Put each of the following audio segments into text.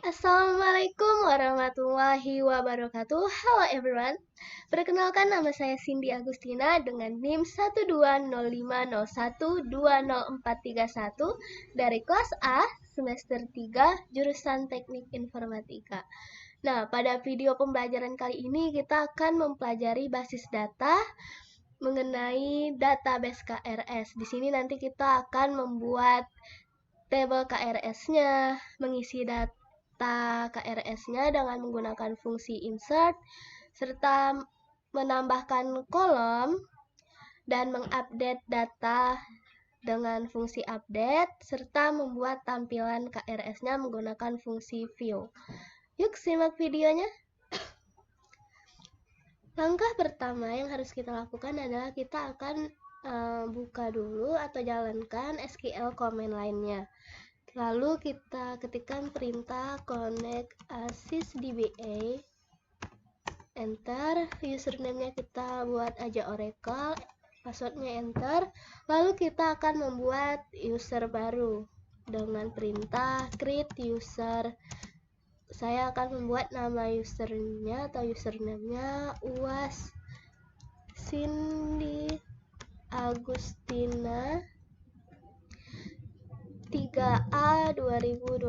Assalamualaikum warahmatullahi wabarakatuh. Halo everyone. Perkenalkan, nama saya Cindy Agustina dengan NIM 12050120431 dari kelas A semester 3 jurusan Teknik Informatika. Nah, pada video pembelajaran kali ini kita akan mempelajari basis data mengenai database KRS. Di sini nanti kita akan membuat tabel KRS-nya, mengisi data KRS-nya dengan menggunakan fungsi insert, serta menambahkan kolom dan mengupdate data dengan fungsi update, serta membuat tampilan KRS-nya menggunakan fungsi view. Yuk simak videonya. Langkah pertama yang harus kita lakukan adalah kita akan buka dulu atau jalankan SQL command lainnya. Lalu kita ketikkan perintah connect sysdba, enter, username-nya kita buat aja Oracle, password-nya enter. Lalu kita akan membuat user baru dengan perintah create user. Saya akan membuat nama usernya atau username-nya UAS Cindy Agustina 3A 2021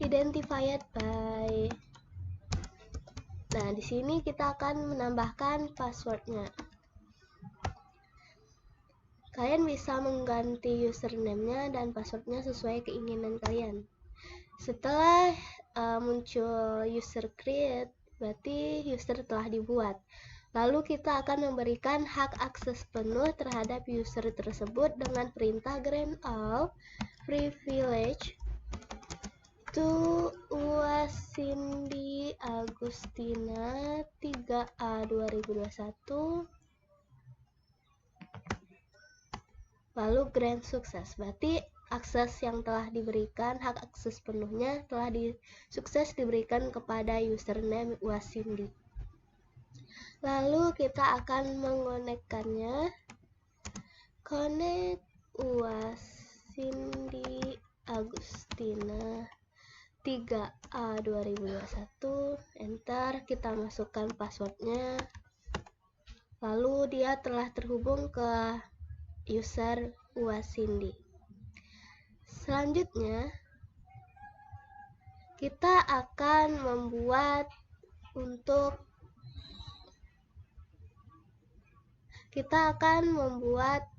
identified by. Nah, di sini kita akan menambahkan passwordnya. Kalian bisa mengganti username-nya dan passwordnya sesuai keinginan kalian. Setelah muncul user create, berarti user telah dibuat. Lalu kita akan memberikan hak akses penuh terhadap user tersebut dengan perintah grant all privilege to Cindy Agustina 3A 2021. Lalu grant sukses, berarti akses yang telah diberikan, hak akses penuhnya telah sukses diberikan kepada username Cindy. Lalu kita akan mengonekkannya. Connect Cindy Agustina 3A 2021, enter, kita masukkan passwordnya. Lalu dia telah terhubung ke user Cindy. Selanjutnya kita akan membuat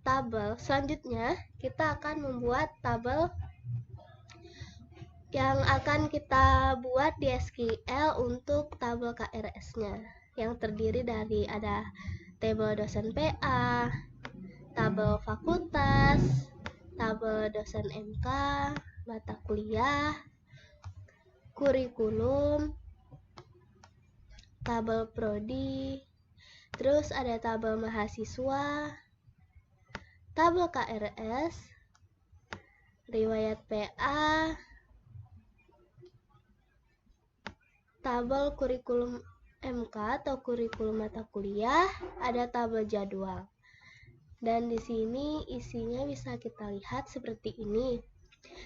tabel. Selanjutnya kita akan membuat tabel yang akan kita buat di SQL untuk tabel KRS-nya, yang terdiri dari ada tabel dosen PA, tabel fakultas, tabel dosen MK, mata kuliah, kurikulum, tabel prodi, terus ada tabel mahasiswa, tabel KRS, riwayat PA, tabel kurikulum MK atau kurikulum mata kuliah, ada tabel jadwal. Dan di sini isinya bisa kita lihat seperti ini.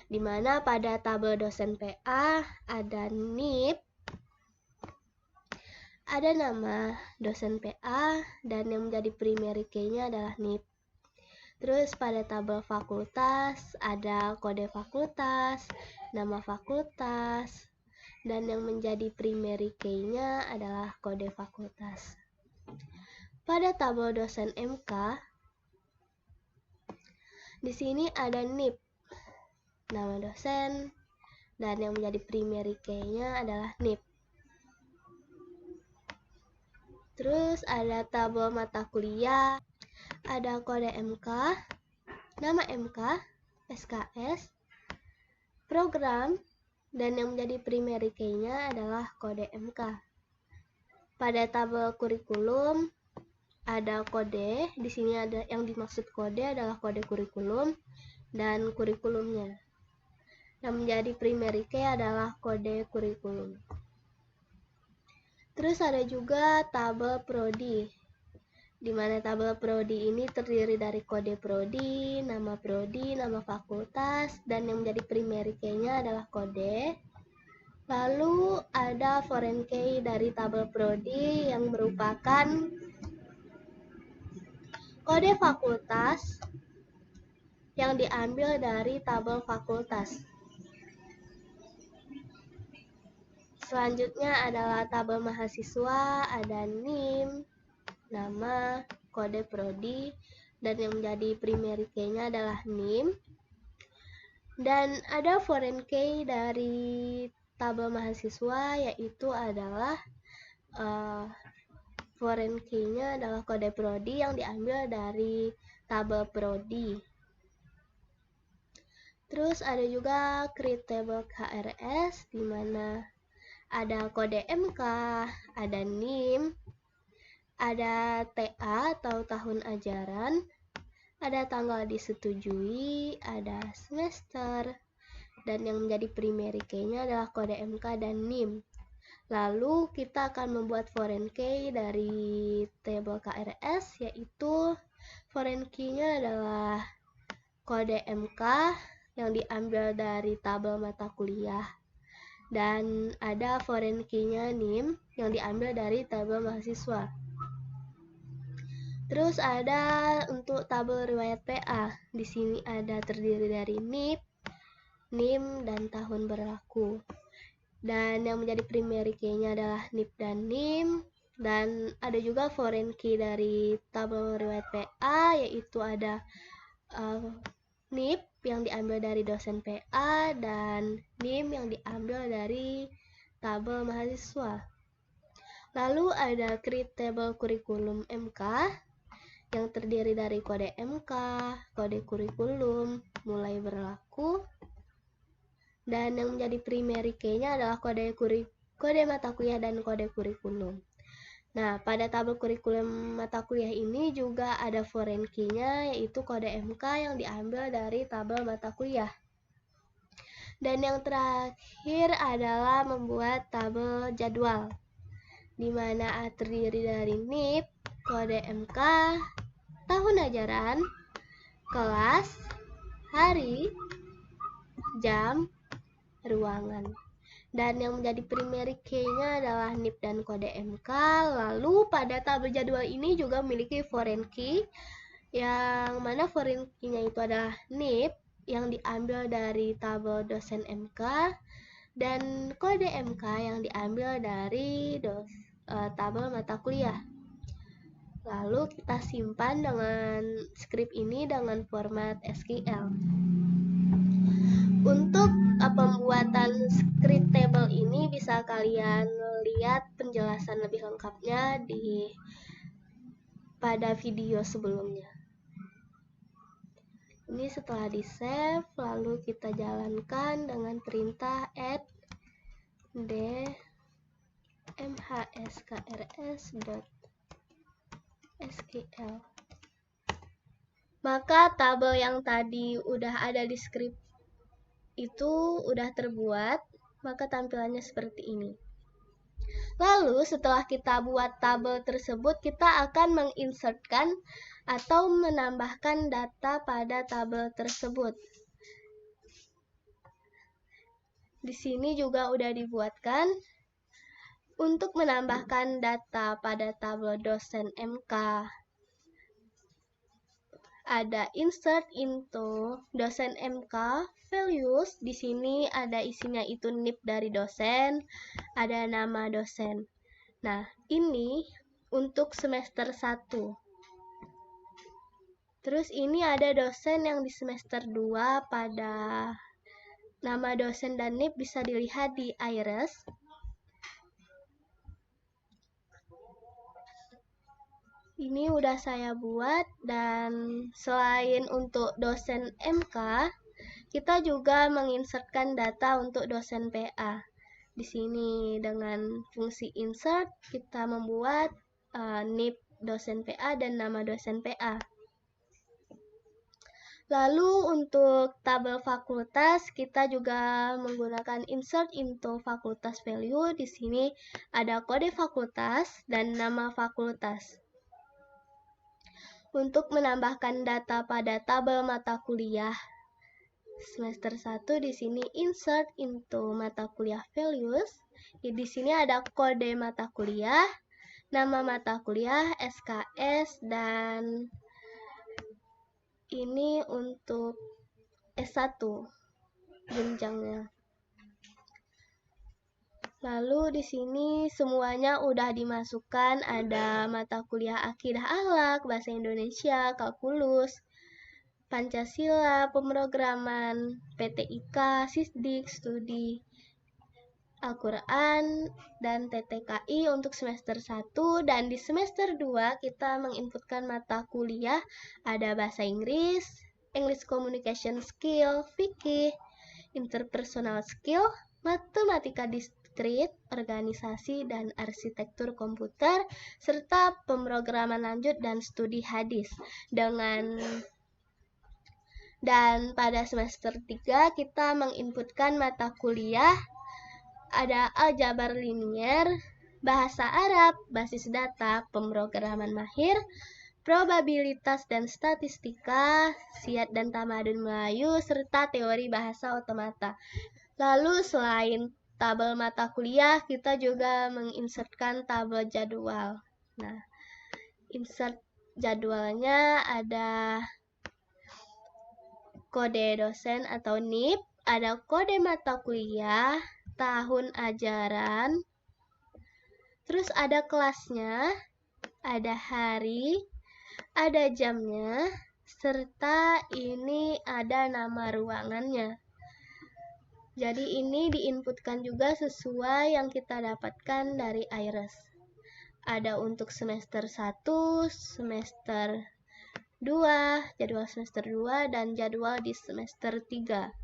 Di mana pada tabel dosen PA ada NIP, ada nama dosen PA, dan yang menjadi primary key-nya adalah NIP. Terus pada tabel fakultas ada kode fakultas, nama fakultas, dan yang menjadi primary key-nya adalah kode fakultas. Pada tabel dosen MK, di sini ada NIP, nama dosen, dan yang menjadi primary key-nya adalah NIP. Terus ada tabel mata kuliah, ada kode MK, nama MK, SKS, program, dan yang menjadi primary key-nya adalah kode MK. Pada tabel kurikulum ada kode, di sini ada yang dimaksud kode adalah kode kurikulum dan kurikulumnya. Yang menjadi primary key adalah kode kurikulum. Terus ada juga tabel prodi. di mana tabel prodi ini terdiri dari kode prodi, nama fakultas, dan yang menjadi primary key-nya adalah kode. Lalu ada foreign key dari tabel prodi yang merupakan kode fakultas yang diambil dari tabel fakultas. Selanjutnya adalah tabel mahasiswa, ada NIM, nama, kode prodi, dan yang menjadi primary key-nya adalah NIM. Dan ada foreign key dari tabel mahasiswa, yaitu adalah foreign key-nya adalah kode prodi yang diambil dari tabel prodi. Terus ada juga create table KRS, di mana ada kode MK, ada NIM, ada TA atau tahun ajaran, ada tanggal disetujui, ada semester, dan yang menjadi primary key-nya adalah kode MK dan NIM. Lalu kita akan membuat foreign key dari table KRS, yaitu foreign key-nya adalah kode MK yang diambil dari tabel mata kuliah, dan ada foreign key-nya NIM yang diambil dari tabel mahasiswa. Terus ada untuk tabel riwayat PA. Di sini ada terdiri dari NIP, NIM, dan tahun berlaku. Dan yang menjadi primary key-nya adalah NIP dan NIM. Dan ada juga foreign key dari tabel riwayat PA, yaitu ada NIP yang diambil dari dosen PA dan NIM yang diambil dari tabel mahasiswa. Lalu ada create table kurikulum MK yang terdiri dari kode MK, kode kurikulum, mulai berlaku, dan yang menjadi primary key-nya adalah kode mata kuliah dan kode kurikulum. Nah, pada tabel kurikulum mata kuliah ini juga ada foreign key-nya, yaitu kode MK yang diambil dari tabel mata kuliah. Dan yang terakhir adalah membuat tabel jadwal, di mana terdiri dari NIP, kode MK, tahun ajaran, kelas, hari, jam, ruangan. Dan yang menjadi primary key-nya adalah NIP dan kode MK. Lalu pada tabel jadwal ini juga memiliki foreign key, yang mana foreign key-nya itu adalah NIP yang diambil dari tabel dosen MK, dan kode MK yang diambil dari tabel mata kuliah. Lalu kita simpan dengan script ini dengan format SQL. Untuk pembuatan script table ini bisa kalian lihat penjelasan lebih lengkapnya pada video sebelumnya. Ini setelah di save, lalu kita jalankan dengan perintah add mhskrs.sql. Maka tabel yang tadi udah ada di script itu udah terbuat, maka tampilannya seperti ini. Lalu setelah kita buat tabel tersebut, kita akan menginsertkan atau menambahkan data pada tabel tersebut. Di sini juga udah dibuatkan. Untuk menambahkan data pada tabel dosen MK, ada insert into dosen MK values. Di sini ada isinya itu NIP dari dosen, ada nama dosen. Nah, ini untuk semester 1. Terus ini ada dosen yang di semester 2, pada nama dosen dan NIP bisa dilihat di iris. Ini udah saya buat, dan selain untuk dosen MK, kita juga menginsertkan data untuk dosen PA. Di sini dengan fungsi insert kita membuat NIP dosen PA dan nama dosen PA. Lalu untuk tabel fakultas kita juga menggunakan insert into fakultas value. Di sini ada kode fakultas dan nama fakultas. Untuk menambahkan data pada tabel mata kuliah semester 1, di sini insert into mata kuliah values. Di sini ada kode mata kuliah, nama mata kuliah, SKS, dan ini untuk S1 jenjangnya. Lalu di sini semuanya udah dimasukkan, ada mata kuliah akidah akhlak, bahasa Indonesia, kalkulus, Pancasila, pemrograman, PTIK, Sisdik, studi Al-Quran, dan TTKI untuk semester 1. Dan di semester 2 kita menginputkan mata kuliah, ada bahasa Inggris, English Communication Skill, fikih, interpersonal skill, matematika diskrit, organisasi dan arsitektur komputer, serta pemrograman lanjut dan studi hadis. Dan pada semester 3 kita menginputkan mata kuliah, ada aljabar linier, bahasa Arab, basis data, pemrograman mahir, probabilitas dan statistika, siat dan tamadun Melayu, serta teori bahasa otomata. Lalu selain tabel mata kuliah, kita juga menginsertkan tabel jadwal. Nah, insert jadwalnya ada kode dosen atau NIP, ada kode mata kuliah, tahun ajaran, terus ada kelasnya, ada hari, ada jamnya, serta ini ada nama ruangannya. Jadi ini diinputkan juga sesuai yang kita dapatkan dari IRES. Ada untuk semester 1, semester 2, jadwal semester 2, dan jadwal di semester 3.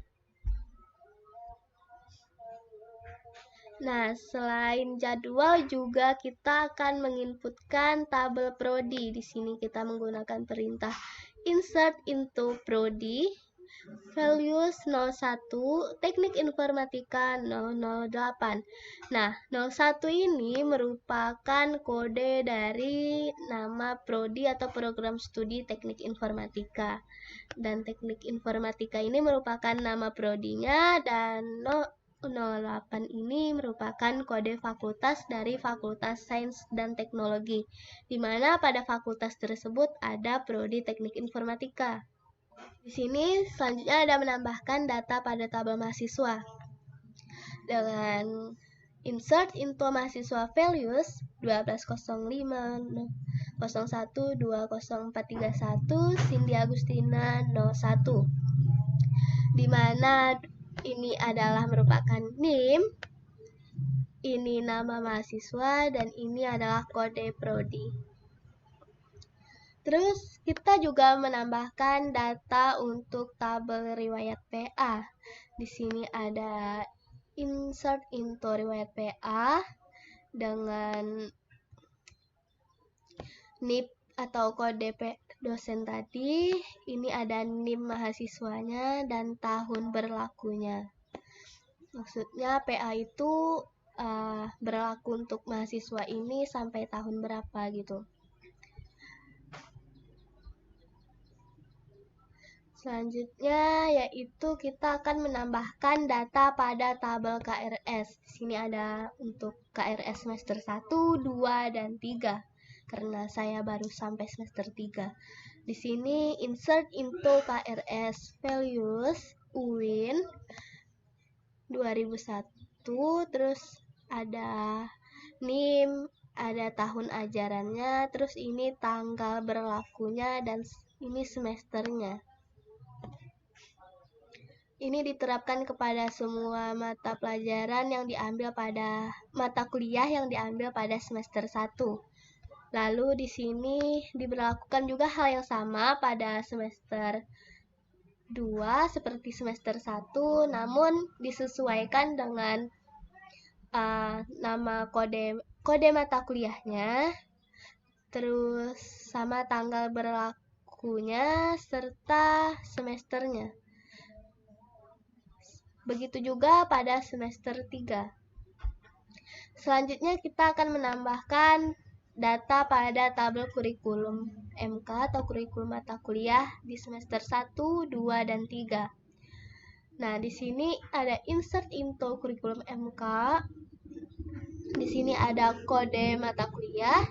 Nah, selain jadwal juga kita akan menginputkan tabel prodi. Di sini kita menggunakan perintah insert into prodi, values 01, teknik informatika 008. Nah, 01 ini merupakan kode dari nama prodi atau program studi teknik informatika. Dan teknik informatika ini merupakan nama prodinya, dan 08 ini merupakan kode fakultas dari Fakultas Sains dan Teknologi, di mana pada fakultas tersebut ada prodi teknik informatika. Di sini selanjutnya ada menambahkan data pada tabel mahasiswa. Dengan insert into mahasiswa values 1205 01 20431 Cindy Agustina 01, di mana ini adalah merupakan NIM, ini nama mahasiswa, dan ini adalah kode prodi. Terus kita juga menambahkan data untuk tabel riwayat PA. Di sini ada insert into riwayat PA dengan NIP atau kode dosen tadi. Ini ada NIM mahasiswanya dan tahun berlakunya. Maksudnya PA itu berlaku untuk mahasiswa ini sampai tahun berapa gitu. Selanjutnya yaitu kita akan menambahkan data pada tabel KRS. Di sini ada untuk KRS semester 1, 2, dan 3. Karena saya baru sampai semester 3. Di sini insert into KRS values UIN 2001, terus ada NIM, ada tahun ajarannya, terus ini tanggal berlakunya, dan ini semesternya. Ini diterapkan kepada semua mata pelajaran yang diambil pada mata kuliah yang diambil pada semester 1. Lalu di sini diberlakukan juga hal yang sama pada semester 2 seperti semester 1, namun disesuaikan dengan nama kode mata kuliahnya, terus sama tanggal berlakunya serta semesternya. Begitu juga pada semester 3. Selanjutnya kita akan menambahkan data pada tabel kurikulum MK atau kurikulum mata kuliah di semester 1, 2, dan 3. Nah, di sini ada insert into kurikulum MK. Di sini ada kode mata kuliah.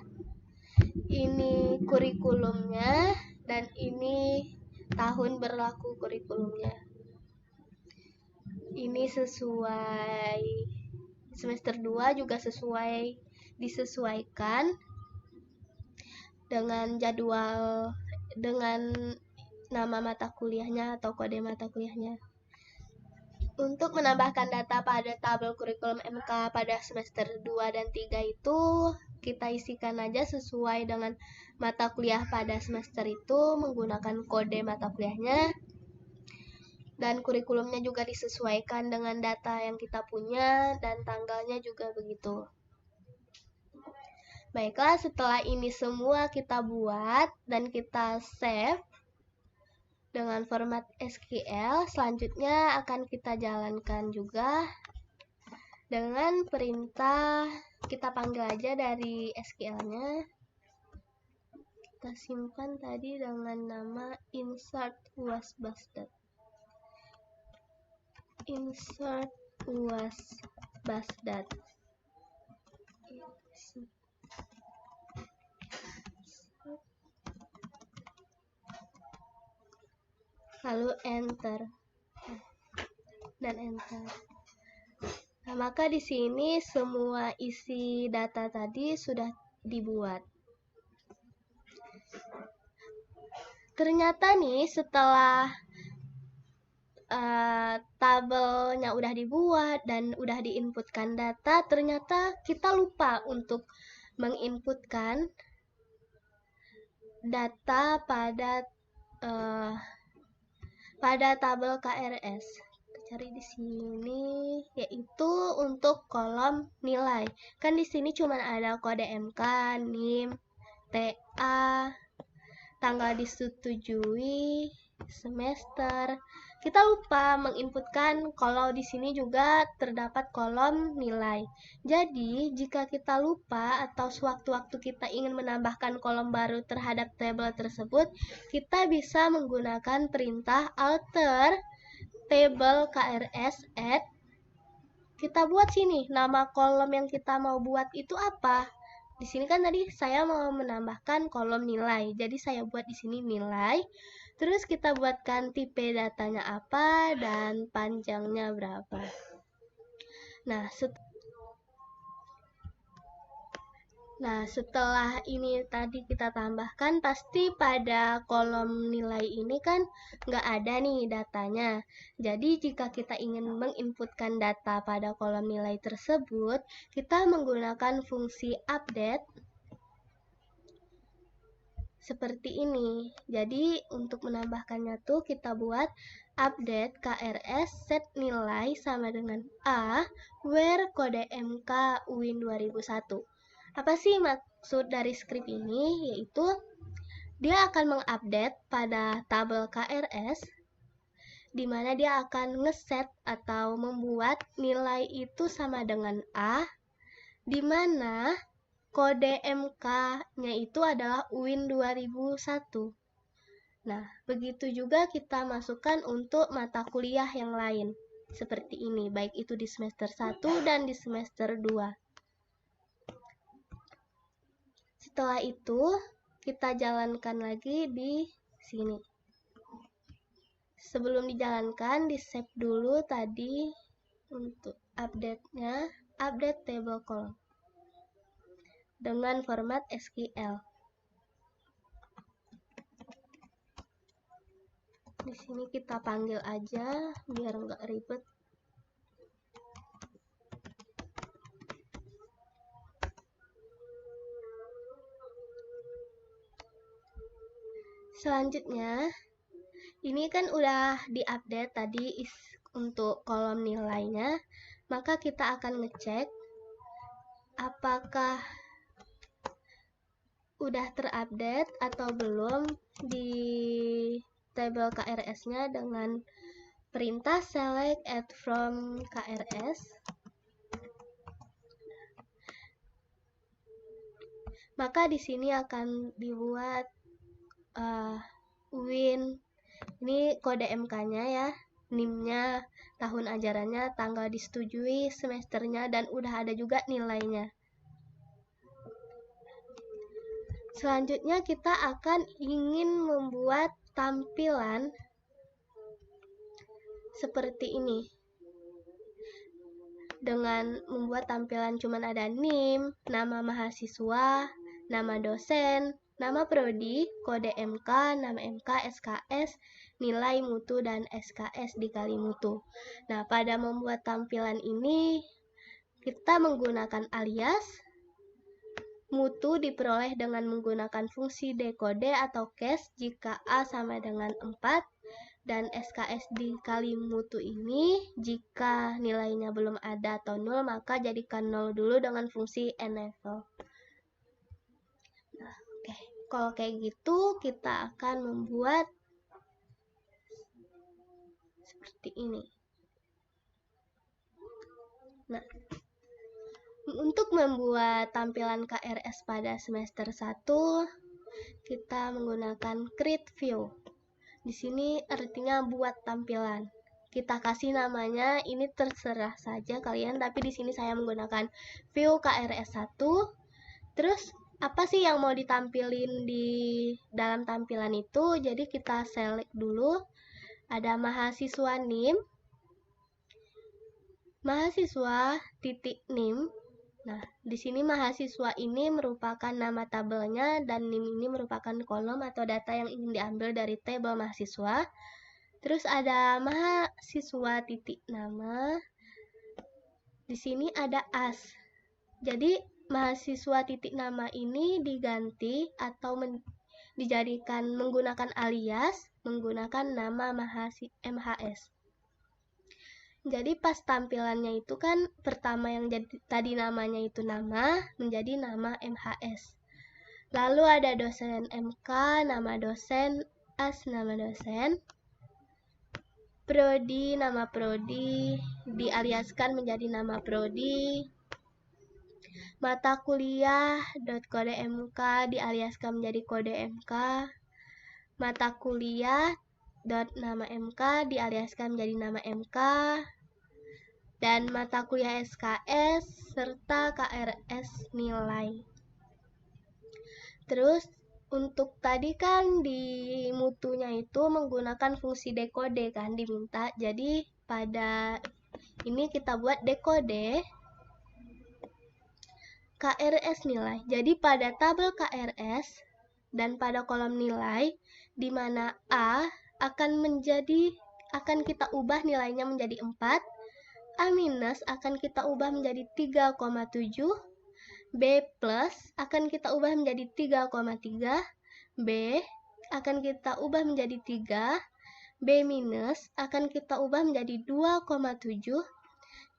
Ini kurikulumnya dan ini tahun berlaku kurikulumnya. Ini sesuai semester 2 juga disesuaikan dengan jadwal, dengan nama mata kuliahnya atau kode mata kuliahnya. Untuk menambahkan data pada tabel kurikulum MK pada semester 2 dan 3 itu kita isikan aja sesuai dengan mata kuliah pada semester itu menggunakan kode mata kuliahnya. Dan kurikulumnya juga disesuaikan dengan data yang kita punya dan tanggalnya juga begitu. Baiklah, setelah ini semua kita buat dan kita save dengan format SQL, selanjutnya akan kita jalankan juga dengan perintah, kita panggil aja dari SQL-nya. Kita simpan tadi dengan nama insert uas_basdat. Insert uas_basdat. Lalu enter dan enter. Nah, maka di sini semua isi data tadi sudah dibuat. Ternyata nih setelah tabelnya udah dibuat dan udah diinputkan data, ternyata kita lupa untuk menginputkan data pada tabel KRS. Cari di sini, yaitu untuk kolom nilai. Kan di sini cuma ada kode MK, NIM, TA, tanggal disetujui, semester. Kita lupa menginputkan kalau di sini juga terdapat kolom nilai. Jadi, jika kita lupa atau sewaktu-waktu kita ingin menambahkan kolom baru terhadap tabel tersebut, kita bisa menggunakan perintah alter table KRS add. Kita buat sini nama kolom yang kita mau buat itu apa. Di sini kan tadi saya mau menambahkan kolom nilai. Jadi saya buat di sini nilai. Terus kita buatkan tipe datanya apa dan panjangnya berapa. Nah, setelah ini tadi kita tambahkan, pasti pada kolom nilai ini kan nggak ada nih datanya. Jadi, jika kita ingin menginputkan data pada kolom nilai tersebut, kita menggunakan fungsi update seperti ini. Jadi, untuk menambahkannya tuh kita buat update KRS set nilai sama dengan A, where kode MK UIN 2001. Apa sih maksud dari script ini? Yaitu dia akan mengupdate pada tabel KRS di mana dia akan ngeset atau membuat nilai itu sama dengan A, di mana kode MK-nya itu adalah UIN 2001. Nah, begitu juga kita masukkan untuk mata kuliah yang lain seperti ini, baik itu di semester 1 dan di semester 2. Setelah itu, kita jalankan lagi di sini. Sebelum dijalankan, di-save dulu tadi untuk update-nya, update table column dengan format SQL. Di sini kita panggil aja biar nggak ribet. Selanjutnya, ini kan udah diupdate tadi untuk kolom nilainya, maka kita akan ngecek apakah udah terupdate atau belum di tabel KRS-nya dengan perintah select add from KRS. maka di sini akan dibuat UIN. Ini kode MK-nya ya, NIM-nya, tahun ajarannya, tanggal disetujui, semesternya, dan udah ada juga nilainya. Selanjutnya kita akan ingin membuat tampilan seperti ini. Dengan membuat tampilan cuman ada NIM, nama mahasiswa, nama dosen, nama prodi, kode MK, nama MK, SKS, nilai mutu, dan SKS dikali mutu. Nah, pada membuat tampilan ini, kita menggunakan alias. Mutu diperoleh dengan menggunakan fungsi dekode atau case jika A sama dengan 4, dan SKS dikali mutu ini jika nilainya belum ada atau 0, maka jadikan 0 dulu dengan fungsi enable. Nah, oke. Kalau kayak gitu, kita akan membuat seperti ini. Nah, untuk membuat tampilan KRS pada semester 1, kita menggunakan create view. Di sini artinya buat tampilan. Kita kasih namanya, ini terserah saja kalian, tapi di sini saya menggunakan view KRS 1. Terus apa sih yang mau ditampilin di dalam tampilan itu? Jadi kita select dulu. Ada mahasiswa NIM, mahasiswa titik NIM. Nah, di sini mahasiswa ini merupakan nama tabelnya dan NIM ini merupakan kolom atau data yang ingin diambil dari tabel mahasiswa. Terus ada mahasiswa titik nama. Di sini ada as. Jadi mahasiswa titik nama ini diganti atau dijadikan menggunakan alias menggunakan nama MHS. Jadi pas tampilannya itu kan pertama yang tadi namanya itu nama menjadi nama MHS. Lalu ada dosen MK, nama dosen, as nama dosen. Prodi, nama prodi dialiaskan menjadi nama prodi. Mata kuliah kode MK dialiaskan menjadi kode MK. Mata kuliah nama MK dialiaskan menjadi nama MK. Dan mata kuliah SKS serta KRS nilai. Terus untuk tadi kan di mutunya itu menggunakan fungsi dekode kan diminta. Jadi pada ini kita buat dekode KRS nilai. Jadi pada tabel KRS dan pada kolom nilai di mana A akan kita ubah nilainya menjadi 4. A minus akan kita ubah menjadi 3,7, B plus akan kita ubah menjadi 3,3, B akan kita ubah menjadi 3, B minus akan kita ubah menjadi 2,7,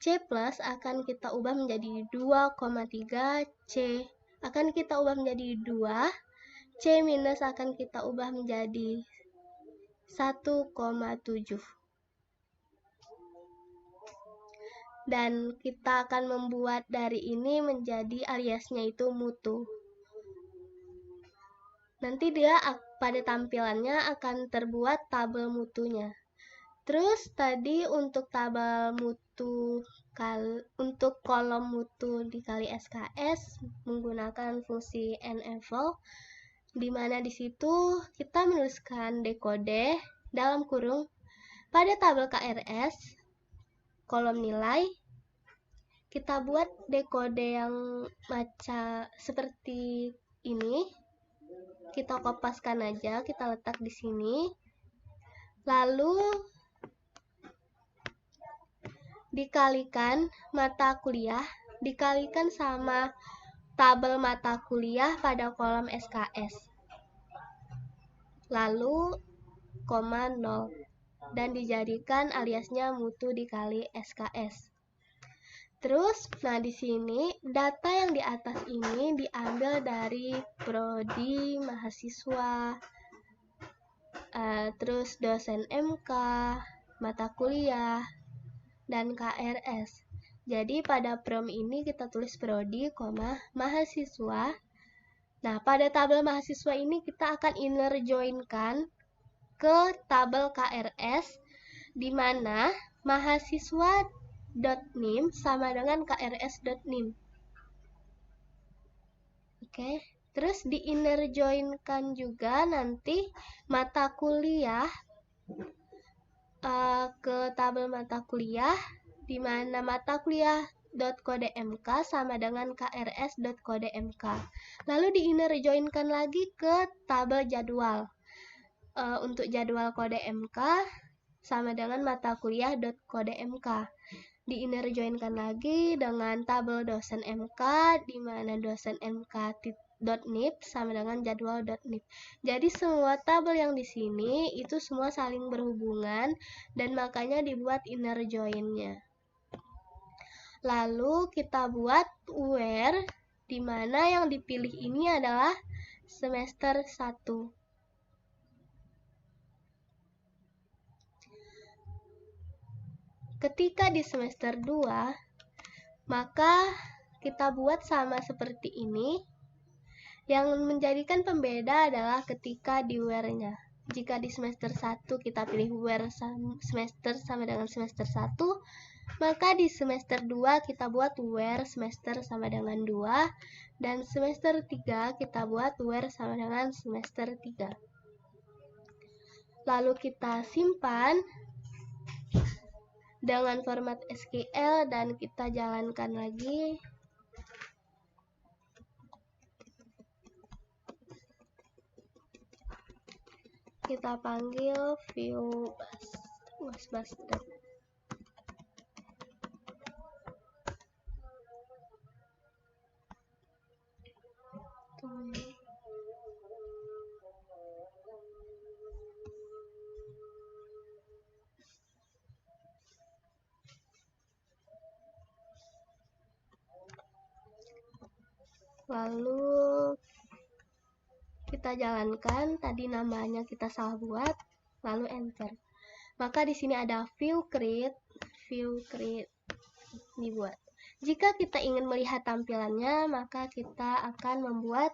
C plus akan kita ubah menjadi 2,3, C akan kita ubah menjadi 2, C minus akan kita ubah menjadi 1,7. Dan kita akan membuat dari ini menjadi aliasnya itu mutu. Nanti dia pada tampilannya akan terbuat tabel mutunya. Terus tadi untuk tabel mutu untuk kolom mutu dikali SKS menggunakan fungsi enable, di mana di situ kita menuliskan dekode dalam kurung pada tabel KRS kolom nilai. Kita buat dekode yang macam seperti ini. Kita kopaskan aja, kita letak di sini. Lalu dikalikan mata kuliah, dikalikan sama tabel mata kuliah pada kolom SKS. Lalu, 0, dan dijadikan aliasnya mutu dikali SKS. Terus, nah di sini data yang di atas ini diambil dari prodi, mahasiswa, terus dosen MK, mata kuliah, dan KRS. Jadi pada prom ini kita tulis prodi, mahasiswa, Nah, pada tabel mahasiswa ini kita akan inner join-kan ke tabel KRS, di mana mahasiswa.nim sama dengan krs.nim. Oke, terus di inner join-kan juga nanti mata kuliah ke tabel mata kuliah, di mana mata kuliah .kode MK sama dengan krs.kode MK. Lalu di inner join-kan lagi ke tabel jadwal. Untuk jadwal kode MK sama dengan mata kuliah .kode MK. Di inner join-kan lagi dengan tabel dosen MK, di mana dosen MK .nip sama dengan jadwal.nip. Jadi semua tabel yang di sini itu semua saling berhubungan dan makanya dibuat inner join-nya. Lalu kita buat where, di mana yang dipilih ini adalah semester 1. Ketika di semester 2, maka kita buat sama seperti ini. Yang menjadikan pembeda adalah ketika di where-nya. Jika di semester 1 kita pilih where semester sama dengan semester 1, maka di semester 2 kita buat where semester sama dengan 2, dan semester 3 kita buat where sama dengan semester 3. Lalu kita simpan dengan format SQL dan kita jalankan lagi. Kita panggil view bus. Lalu kita jalankan, tadi namanya kita salah buat, lalu enter. Maka di sini ada view create dibuat. Jika kita ingin melihat tampilannya, maka kita akan membuat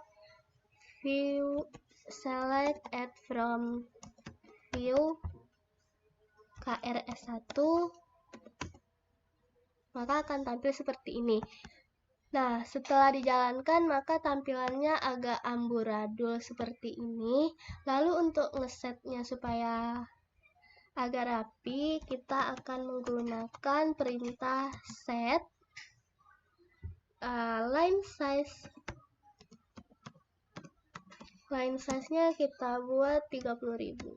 view select add from view KRS1, maka akan tampil seperti ini. Nah, setelah dijalankan, maka tampilannya agak amburadul seperti ini. Lalu untuk ngesetnya supaya agak rapi, kita akan menggunakan perintah set line size-nya kita buat 30.000.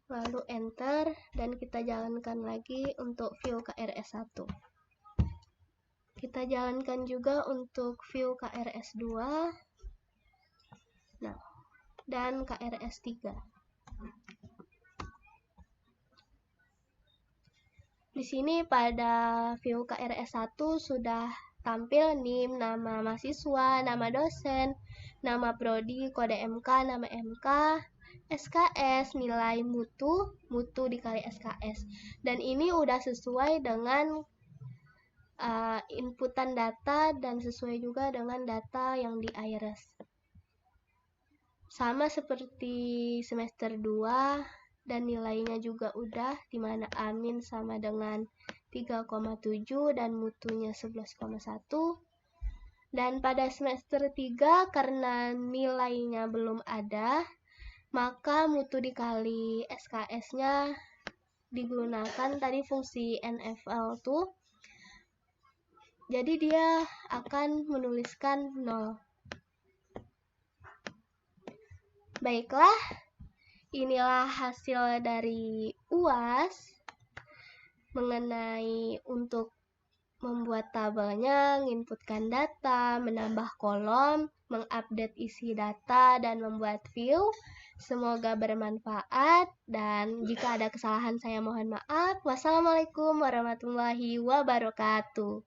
Lalu enter, dan kita jalankan lagi untuk view KRS1. Kita jalankan juga untuk view KRS2, nah, dan KRS3. Di sini pada view KRS1 sudah tampil NIM, nama mahasiswa, nama dosen, nama prodi, kode MK, nama MK, SKS, nilai mutu dikali SKS. Dan ini udah sesuai dengan inputan data dan sesuai juga dengan data yang di IRS. Sama seperti semester 2, dan nilainya juga udah, dimana Amin sama dengan 3,7 dan mutunya 11,1. Dan pada semester 3 karena nilainya belum ada, maka mutu dikali SKS-nya digunakan tadi fungsi NFL tuh. Jadi dia akan menuliskan 0. Baiklah, inilah hasil dari UAS mengenai untuk membuat tabelnya, menginputkan data, menambah kolom, mengupdate isi data, dan membuat view. Semoga bermanfaat, dan jika ada kesalahan saya mohon maaf. Wassalamualaikum warahmatullahi wabarakatuh.